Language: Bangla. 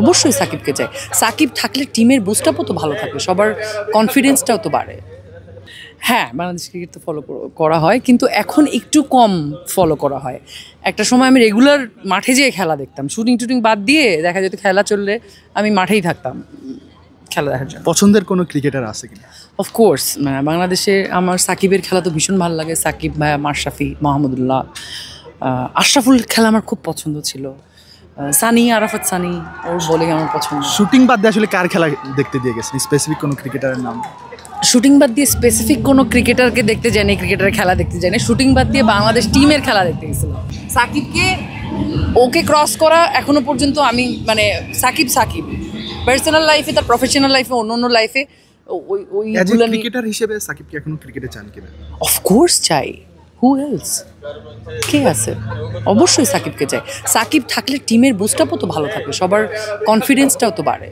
অবশ্যই সাকিবকে চাই। সাকিব থাকলে টিমের বুস্টআপও তো ভালো থাকে, সবার কনফিডেন্সটাও তো বাড়ে। হ্যাঁ, বাংলাদেশ ক্রিকেট তো ফলো করা হয়, কিন্তু এখন একটু কম ফলো করা হয়। একটা সময় আমি রেগুলার মাঠে যেয়ে খেলা দেখতাম, শুটিং টুটিং বাদ দিয়ে দেখা যেত খেলা চললে আমি মাঠেই থাকতাম খেলা দেখার জন্য। পছন্দের কোনো ক্রিকেটার আছে কিনা? অফকোর্স বাংলাদেশে আমার সাকিবের খেলা তো ভীষণ ভালো লাগে। সাকিব ভাইয়া, মাশরাফি, মাহমুদুল্লাহ, আশরাফুল খেলা আমার খুব পছন্দ ছিল। সানি, আরাফাত সানি, ওর বোলিং আমার পছন্দ। শুটিং বাদ দিয়ে আসলে কার খেলা দেখতে দিয়ে গেছেন, স্পেসিফিক কোনো ক্রিকেটারের নাম? শুটিং বাদ দিয়ে স্পেসিফিক কোনো ক্রিকেটারকে দেখতে যায়নি, ক্রিকেটারের খেলা দেখতে যায়নি। শুটিং বাদ দিয়ে বাংলাদেশ টিমের খেলা দেখতে গেছিলাম। সাকিবকে ওকে ক্রস করা এখনো পর্যন্ত আমি সাকিব পার্সোনাল লাইফে, তার প্রফেশনাল লাইফে, অন্য লাইফে ওইগুলো ক্রিকেটার হিসেবে সাকিবকে এখনো ক্রিকেটে চান কিনা? অফকোর্স চাই। Who else? কে আছে? অবশ্যই সাকিবকে চাই। সাকিব থাকলে টিমের বুস্টআপও তো ভালো থাকে, সবার কনফিডেন্সটাও তো বাড়ে।